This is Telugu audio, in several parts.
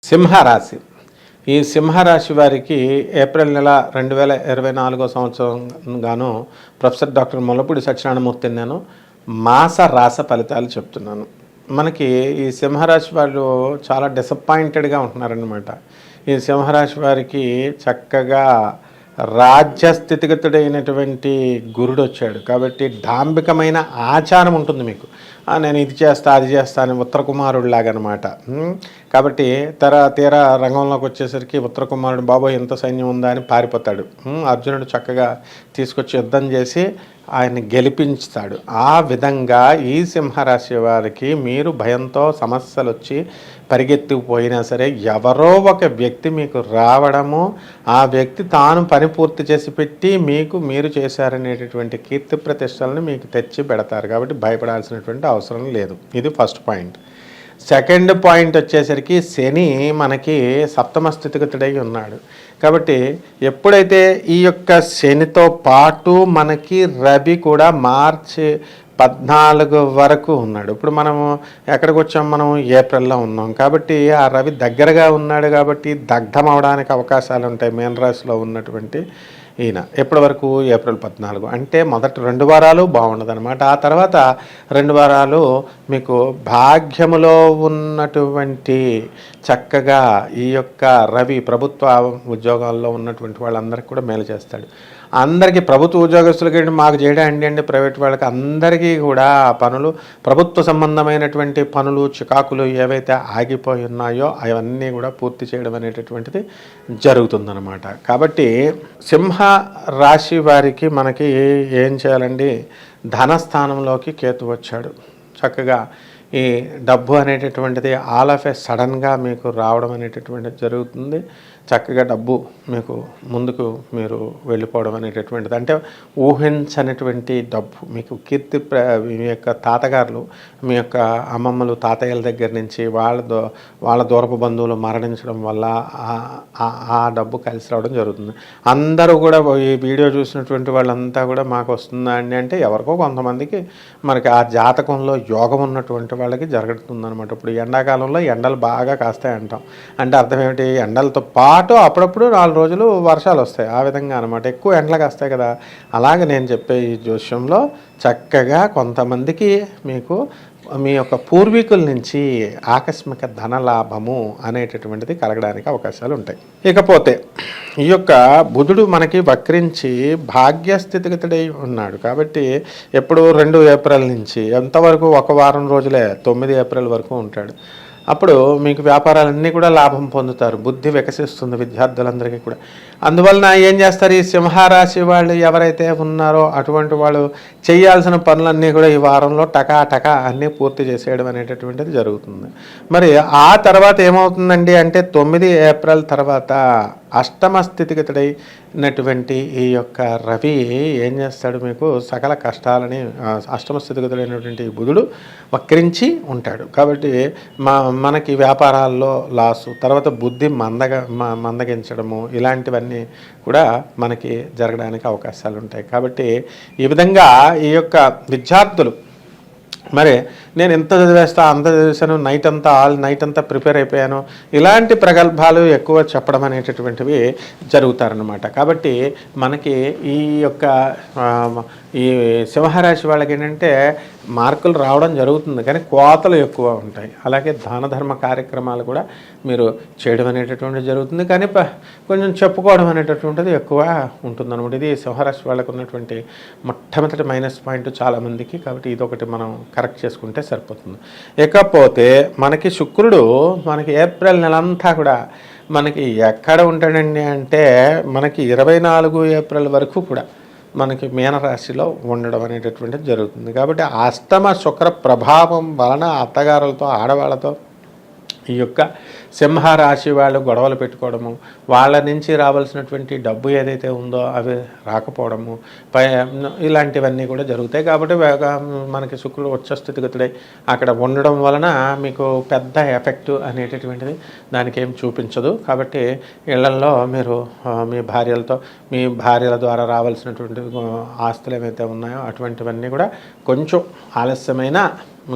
సింహరాశి. ఈ సింహరాశి వారికి ఏప్రిల్ నెల 2024 సంవత్సరం గాను ప్రొఫెసర్ డాక్టర్ ముల్లపూడి సత్యనారాయణమూర్తిని నేను మాస రాస ఫలితాలు చెప్తున్నాను. మనకి ఈ సింహరాశి వాళ్ళు చాలా డిసప్పాయింటెడ్గా ఉంటున్నారనమాట. ఈ సింహరాశి వారికి చక్కగా రాజ్య స్థితిగతుడైనటువంటి గురుడు వచ్చాడు కాబట్టి డాంబికమైన ఆచారం ఉంటుంది మీకు. నేను ఇది చేస్తా అది చేస్తా అని ఉత్తర కుమారుడిలాగా అనమాట. కాబట్టి తీరా రంగంలోకి వచ్చేసరికి ఉత్తర కుమారుడు బాబోయ్ ఎంత సైన్యం ఉందా అని పారిపోతాడు. అర్జునుడు చక్కగా తీసుకొచ్చి యుద్ధం చేసి ఆయన్ని గెలిపించుతాడు. ఆ విధంగా ఈ సింహరాశి వారికి మీరు భయంతో సమస్యలు వచ్చి పరిగెత్తుకుపోయినా సరే ఎవరో ఒక వ్యక్తి మీకు రావడము, ఆ వ్యక్తి తాను పని పూర్తి చేసి పెట్టి మీరు చేశారనేటటువంటి కీర్తి ప్రతిష్టలను మీకు తెచ్చి పెడతారు. కాబట్టి భయపడాల్సినటువంటి అవసరం లేదు. ఇది ఫస్ట్ పాయింట్. సెకండ్ పాయింట్ వచ్చేసరికి శని మనకి సప్తమ స్థితిగతుడై ఉన్నాడు. కాబట్టి ఎప్పుడైతే ఈ యొక్క శనితో పాటు మనకి రవి కూడా మార్చి 14 వరకు ఉన్నాడు. ఇప్పుడు మనము ఎక్కడికి వచ్చాం? మనం ఏప్రిల్లో ఉన్నాం. కాబట్టి ఆ రవి దగ్గరగా ఉన్నాడు కాబట్టి దగ్ధం అవడానికి అవకాశాలు ఉంటాయి మీనరాశిలో ఉన్నటువంటి ఈయన. ఎప్పటి వరకు? ఏప్రిల్ 14. అంటే మొదటి 2 వారాలు బాగుండదన్నమాట. ఆ తర్వాత 2 వారాలు మీకు భాగ్యములో ఉన్నటువంటి చక్కగా ఈ యొక్క రవి ప్రభుత్వ ఉద్యోగాల్లో ఉన్నటువంటి వాళ్ళందరికీ కూడా మేలు చేస్తాడు. అందరికీ ప్రభుత్వ ఉద్యోగస్తులకి మాకు చేయడం అండి ప్రైవేట్ వాళ్ళకి అందరికీ కూడా పనులు, ప్రభుత్వ సంబంధమైనటువంటి పనులు, చికాకులు ఏవైతే ఆగిపోయి ఉన్నాయో అవన్నీ కూడా పూర్తి చేయడం అనేటటువంటిది జరుగుతుందన్నమాట. కాబట్టి సింహ రాశి వారికి మనకి ఏం చేయాలండి? ధనస్థానంలోకి కేతు వచ్చాడు. చక్కగా ఈ డబ్బు అనేటటువంటిది ఆల్ ఆఫ్ ఏ సడన్గా మీకు రావడం అనేటటువంటిది జరుగుతుంది. చక్కగా డబ్బు మీకు ముందుకు మీరు వెళ్ళిపోవడం అనేటటువంటిది, అంటే ఊహించనటువంటి డబ్బు మీకు కీర్తి. మీ యొక్క తాతగారులు, మీ యొక్క అమ్మమ్మలు, తాతయ్యల దగ్గర నుంచి వాళ్ళ దూరపు బంధువులు మరణించడం వల్ల ఆ డబ్బు కలిసి రావడం జరుగుతుంది. అందరూ కూడా ఈ వీడియో చూసినటువంటి వాళ్ళంతా కూడా మాకు వస్తుందా అండి అంటే ఎవరికో కొంతమందికి మనకి ఆ జాతకంలో యోగం ఉన్నటువంటి వాళ్ళకి జరుగుతుందన్నమాట. ఇప్పుడు ఎండాకాలంలో ఎండలు బాగా కాస్తాయి అంటాం. అంటే అర్థం ఏమిటి? ఎండలతో పాటు అప్పుడప్పుడు 4 రోజులు వర్షాలు వస్తాయి. ఆ విధంగా అనమాట. ఎక్కువ ఎండలు కాస్తాయి కదా. అలాగే నేను చెప్పే ఈ జోష్యంలో చక్కగా కొంతమందికి మీకు మీ యొక్క పూర్వీకుల నుంచి ఆకస్మిక ధనలాభము అనేటటువంటిది కలగడానికి అవకాశాలు ఉంటాయి. ఇకపోతే ఈ యొక్క బుధుడు మనకి వక్రించి భాగ్యస్థితిగతుడై ఉన్నాడు. కాబట్టి ఎప్పుడు 2 ఏప్రిల్ నుంచి ఎంతవరకు? 1 వారం రోజులే, 9 ఏప్రిల్ వరకు ఉంటాడు. అప్పుడు మీకు వ్యాపారాలన్నీ కూడా లాభం పొందుతారు. బుద్ధి వికసిస్తుంది విద్యార్థులందరికీ కూడా. అందువలన ఏం చేస్తారు? ఈ సింహరాశి వాళ్ళు ఎవరైతే ఉన్నారో అటువంటి వాళ్ళు చేయాల్సిన పనులన్నీ కూడా ఈ వారంలో టకా అన్నీ పూర్తి చేసేయడం అనేటటువంటిది జరుగుతుంది. మరి ఆ తర్వాత ఏమవుతుందండి అంటే 9 ఏప్రిల్ తర్వాత అష్టమ స్థితిగతుడైనటువంటి ఈ యొక్క రవి ఏం చేస్తాడు? మీకు సకల కష్టాలని, అష్టమ స్థితిగతుడైనటువంటి బుధుడు వక్రించి ఉంటాడు. కాబట్టి మనకి వ్యాపారాల్లో లాసు, తర్వాత బుద్ధి మందగించడము, ఇలాంటివన్నీ కూడా మనకి జరగడానికి అవకాశాలు ఉంటాయి. కాబట్టి ఈ విధంగా ఈ యొక్క విద్యార్థులు మరి నేను ఎంత చదివేస్తా అంత చదివేశాను, నైట్ అంతా ప్రిపేర్ అయిపోయాను, ఇలాంటి ప్రగల్భాలు ఎక్కువ చెప్పడం అనేటటువంటివి జరుగుతారనమాట. కాబట్టి మనకి ఈ యొక్క ఈ సింహరాశి వాళ్ళకి ఏంటంటే మార్కులు రావడం జరుగుతుంది కానీ కోతలు ఎక్కువ ఉంటాయి. అలాగే దాన ధర్మ కార్యక్రమాలు కూడా మీరు చేయడం అనేటటువంటిది జరుగుతుంది కానీ కొంచెం చెప్పుకోవడం అనేటటువంటిది ఎక్కువ ఉంటుందన్నమాట. ఇది సింహరాశి వాళ్ళకు ఉన్నటువంటి మొట్టమొదటి మైనస్ పాయింట్ చాలామందికి. కాబట్టి ఇదొకటి మనం కరెక్ట్ చేసుకుంటే సరిపోతుంది. ఇకపోతే మనకి శుక్రుడు మనకి ఏప్రిల్ నెలంతా కూడా మనకి ఎక్కడ ఉంటాడండి అంటే మనకి 24 ఏప్రిల్ వరకు కూడా మనకి మీనరాశిలో ఉండడం అనేటటువంటిది జరుగుతుంది. కాబట్టి అష్టమ శుక్ర ప్రభావం వలన అత్తగారులతో, ఆడవాళ్ళతో ఈ యొక్క సింహరాశి వాళ్ళు గొడవలు పెట్టుకోవడము, వాళ్ళ నుంచి రావాల్సినటువంటి డబ్బు ఏదైతే ఉందో అవి రాకపోవడము, ఇలాంటివన్నీ కూడా జరుగుతాయి. కాబట్టి మనకి శుక్రుడు ఉచ్చ స్థితిగతుడై అక్కడ ఉండడం వలన మీకు పెద్ద ఎఫెక్ట్ అనేటటువంటిది దానికి ఏం చూపించదు. కాబట్టి ఇళ్లల్లో మీరు మీ భార్యల ద్వారా రావాల్సినటువంటి ఆస్తులు ఏవైతే ఉన్నాయో అటువంటివన్నీ కూడా కొంచెం ఆలస్యమైన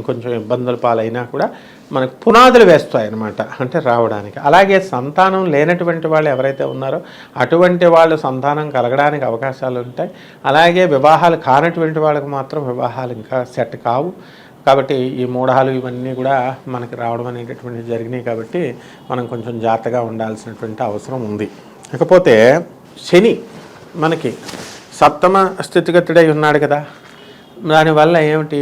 కొంచెం ఇబ్బందుల పాలైనా కూడా మనకు పునాదులు వేస్తాయి అన్నమాట, అంటే రావడానికి. అలాగే సంతానం లేనటువంటి వాళ్ళు ఎవరైతే ఉన్నారో అటువంటి వాళ్ళు సంతానం కలగడానికి అవకాశాలు ఉంటాయి. అలాగే వివాహాలు కానటువంటి వాళ్ళకి మాత్రం వివాహాలు ఇంకా సెట్ కావు. కాబట్టి ఈ మూఢాలు ఇవన్నీ కూడా మనకి రావడం అనేటటువంటి జరిగినాయి. కాబట్టి మనం కొంచెం జాగ్రత్తగా ఉండాల్సినటువంటి అవసరం ఉంది. ఇకపోతే శని మనకి సప్తమ స్థితిగతుడై ఉన్నాడు కదా, దానివల్ల ఏమిటి,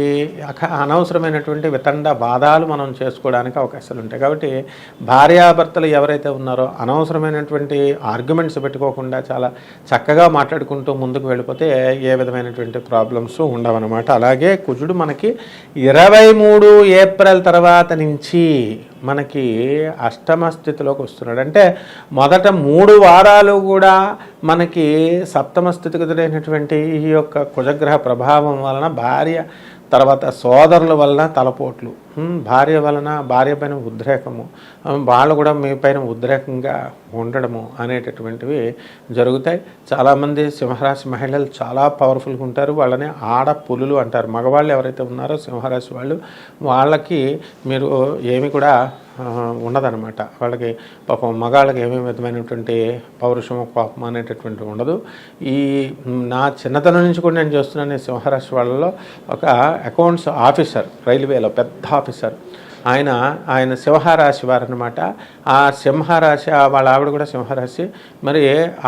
అనవసరమైనటువంటి వితండ బాధాలు మనం చేసుకోవడానికి అవకాశాలు ఉంటాయి. కాబట్టి భార్యాభర్తలు ఎవరైతే ఉన్నారో అనవసరమైనటువంటి ఆర్గ్యుమెంట్స్ పెట్టుకోకుండా చాలా చక్కగా మాట్లాడుకుంటూ ముందుకు వెళ్ళిపోతే ఏ విధమైనటువంటి ప్రాబ్లమ్స్ ఉండవన్నమాట. అలాగే కుజుడు మనకి 23 ఏప్రిల్ తర్వాత నుంచి మనకి అష్టమ స్థితిలోకి వస్తున్నాడు. అంటే మొదట 3 వారాలు కూడా మనకి సప్తమ స్థితిగతుడైనటువంటి ఈ యొక్క కుజగ్రహ ప్రభావం వలన భార్య తర్వాత సోదరుల వలన తలపోట్లు, భార్య వలన భార్య పైన ఉద్రేకము, వాళ్ళు కూడా మీ పైన ఉద్రేకంగా ఉండడము అనేటటువంటివి జరుగుతాయి. చాలామంది సింహరాశి మహిళలు చాలా పవర్ఫుల్గా ఉంటారు. వాళ్ళని ఆడ పులులు అంటారు. మగవాళ్ళు ఎవరైతే ఉన్నారో సింహరాశి వాళ్ళు, వాళ్ళకి మీరు ఏమి కూడా ఉండదన్నమాట. వాళ్ళకి పాపం మగాళ్ళకి ఏమీ విధమైనటువంటి పౌరుషము కోపం అనేటటువంటి ఉండదు. ఈ నా చిన్నతనం నుంచి కూడా నేను చూస్తున్నాను, ఈ సింహరాశి వాళ్ళలో ఒక అకౌంట్స్ ఆఫీసర్, రైల్వేలో పెద్ద ఆఫీసర్, ఆయన సింహరాశి వారు అనమాట. ఆ సింహరాశి వాళ్ళ ఆవిడ కూడా సింహరాశి. మరి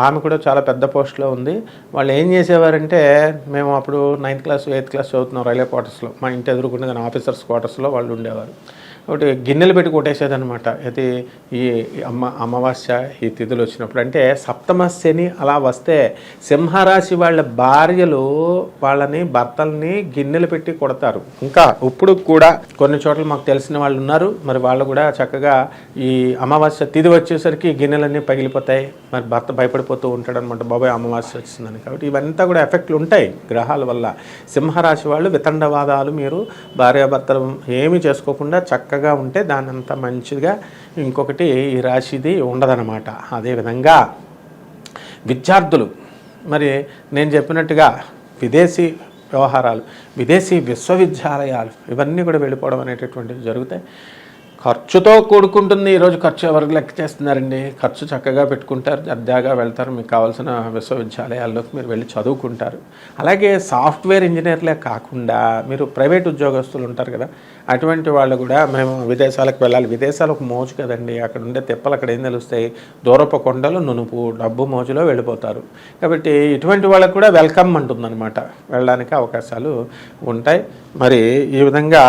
ఆమె కూడా చాలా పెద్ద పోస్ట్లో ఉంది. వాళ్ళు ఏం చేసేవారంటే, మేము అప్పుడు 9th క్లాస్ 8th క్లాస్ చదువుతున్నాం రైల్వే క్వార్టర్స్లో, మా ఇంటి ఎదురుకుండా కానీ ఆఫీసర్స్ క్వార్టర్స్లో వాళ్ళు ఉండేవారు. ఒకటి గిన్నెలు పెట్టి కొట్టేసేదనమాట. అయితే ఈ అమావాస్య ఈ తిథులు వచ్చినప్పుడు, అంటే సప్తమ శని అలా వస్తే సింహరాశి వాళ్ళ భార్యలు వాళ్ళని భర్తల్ని గిన్నెలు పెట్టి కొడతారు. ఇంకా ఇప్పుడు కూడా కొన్ని చోట్ల మాకు తెలిసిన వాళ్ళు ఉన్నారు. మరి వాళ్ళు కూడా చక్కగా ఈ అమావాస్య తిథి వచ్చేసరికి గిన్నెలన్నీ పగిలిపోతాయి. మరి భర్త భయపడిపోతూ ఉంటాడు అనమాట, బాబాయ్ అమావాస్య వచ్చిందని. కాబట్టి ఇవంతా కూడా ఎఫెక్ట్లు ఉంటాయి గ్రహాల వల్ల. సింహరాశి వాళ్ళు వితండవాదాలు, మీరు భార్యాభర్తలు ఏమీ చేసుకోకుండా చక్కగా ఉంటే దానంత మంచిగా ఇంకొకటి ఈ రాశిది ఉండదన్నమాట. అదేవిధంగా విద్యార్థులు, మరి నేను చెప్పినట్టుగా విదేశీ వ్యవహారాలు, విదేశీ విశ్వవిద్యాలయాలు ఇవన్నీ కూడా వెళ్ళిపోవడం అనేటటువంటివి జరుగుతాయి. ఖర్చుతో కూడుకుంటుంది. ఈరోజు ఖర్చు ఎవరికి లెక్క చేస్తున్నారండి? ఖర్చు చక్కగా పెట్టుకుంటారు, సరదాగా వెళ్తారు, మీకు కావాల్సిన విశ్వవిద్యాలయాల్లోకి మీరు వెళ్ళి చదువుకుంటారు. అలాగే సాఫ్ట్వేర్ ఇంజనీర్లే కాకుండా మీరు ప్రైవేట్ ఉద్యోగస్తులు ఉంటారు కదా, అటువంటి వాళ్ళు కూడా మేము విదేశాలకు వెళ్ళాలి. విదేశాలు ఒక మోజు కదండి, అక్కడ ఉండే తిప్పలు అక్కడ ఏం తెలుస్తాయి, దూరపు కొండలు నునుపు డబ్బు మోజులో వెళ్ళిపోతారు. కాబట్టి ఇటువంటి వాళ్ళకు కూడా వెల్కమ్ అంటుందన్నమాట, వెళ్ళడానికి అవకాశాలు ఉంటాయి. మరి ఈ విధంగా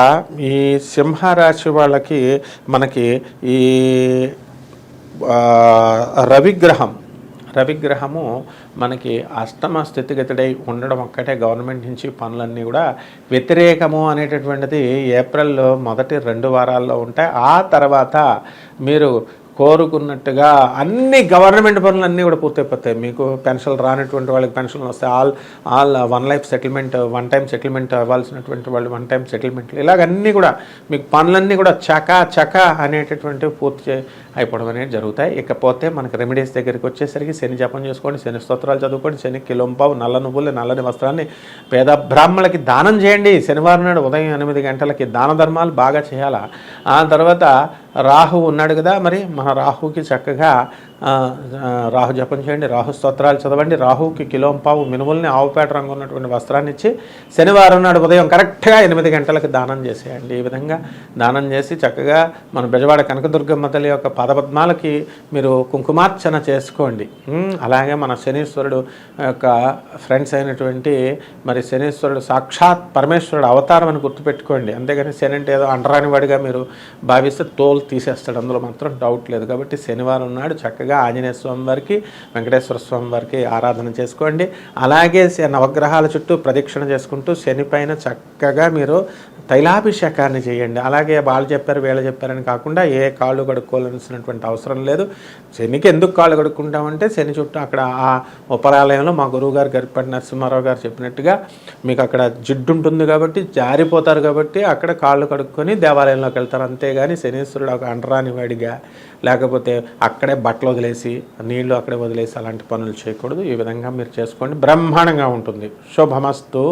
ఈ సింహరాశి వాళ్ళకి మనకి ఈ రవిగ్రహము మనకి అష్టమ స్థితిగతుడై ఉండడం ఒక్కటే గవర్నమెంట్ నుంచి పనులన్నీ కూడా వ్యతిరేకము అనేటటువంటిది ఏప్రిల్ మొదటి 2 వారాల్లో ఉంటాయి. ఆ తర్వాత మీరు కోరుకున్నట్టుగా అన్ని గవర్నమెంట్ పనులు అన్నీ కూడా పూర్తయిపోతాయి. మీకు పెన్షన్లు రానటువంటి వాళ్ళకి పెన్షన్లు వస్తాయి. All 1 life settlement, 1 time settlement అవ్వాల్సినటువంటి వాళ్ళు 1 టైం సెటిల్మెంట్లు, ఇలాగన్నీ కూడా మీకు పనులన్నీ కూడా చకా అనేటటువంటివి పూర్తి అయిపోవడం అనేది జరుగుతాయి. ఇకపోతే మనకి రెమెడీస్ దగ్గరికి వచ్చేసరికి శని జపం చేసుకోండి, శని స్తోత్రాలు చదువుకోండి, శని కిలోంపావు నల్ల నువ్వులు నల్లని వస్త్రాన్ని పేద బ్రాహ్మణులకి దానం చేయండి. శనివారం నాడు ఉదయం 8 గంటలకి దాన ధర్మాలు బాగా చేయాలా. ఆ తర్వాత రాహు ఉన్నాడు కదా, మరి మన రాహుకి చక్కగా రాహు జపం చేయండి, రాహు స్తోత్రాలు చదవండి, రాహుకి కిలోంపావు మినుముల్ని ఆవుపేట రంగు ఉన్నటువంటి వస్త్రాన్ని ఇచ్చి శనివారం నాడు ఉదయం కరెక్ట్గా 8 గంటలకు దానం చేసేయండి. ఈ విధంగా దానం చేసి చక్కగా మన బెజవాడ కనకదుర్గమ్మ తల్లి యొక్క పాదపద్మాలకి మీరు కుంకుమార్చన చేసుకోండి. అలాగే మన శనీశ్వరుడు యొక్క ఫ్రెండ్స్ అయినటువంటి మరి శనీశ్వరుడు సాక్షాత్ పరమేశ్వరుడు అవతారం అని గుర్తుపెట్టుకోండి. అంతేగాని శని అంటే ఏదో అంటరాని వాడిగా మీరు భావిస్తే తోలు తీసేస్తాడు, అందులో మాత్రం డౌట్ లేదు. కాబట్టి శనివారం నాడు చక్కగా ఆంజనేయ స్వామి వారికి, వెంకటేశ్వర స్వామి వారికి ఆరాధన చేసుకోండి. అలాగే నవగ్రహాల చుట్టూ ప్రదక్షిణ చేసుకుంటూ శని పైన చక్కగా మీరు తైలాభిషేకాన్ని చేయండి. అలాగే వాళ్ళు చెప్పారు వీళ్ళు చెప్పారని కాకుండా ఏ కాళ్ళు కడుక్కోవాల్సినటువంటి అవసరం లేదు. శనికి ఎందుకు కాళ్ళు కడుక్కుంటామంటే శని చుట్టూ అక్కడ ఆ ఉపరాలయంలో మా గురువుగారు గరిపటి నరసింహారావు గారు చెప్పినట్టుగా మీకు అక్కడ జిడ్డు ఉంటుంది కాబట్టి జారిపోతారు, కాబట్టి అక్కడ కాళ్ళు కడుక్కొని దేవాలయంలోకి వెళ్తారు. అంతేగాని శనీశ్వరుడు ఒక అంటరాని వాడిగా లేకపోతే అక్కడే బట్టలు వదిలేసి నీళ్లు అక్కడే వదిలేసి అలాంటి పనులు చేయకూడదు. ఈ విధంగా మీరు చేసుకోండి, బ్రహ్మాండంగా ఉంటుంది. శుభమస్తు.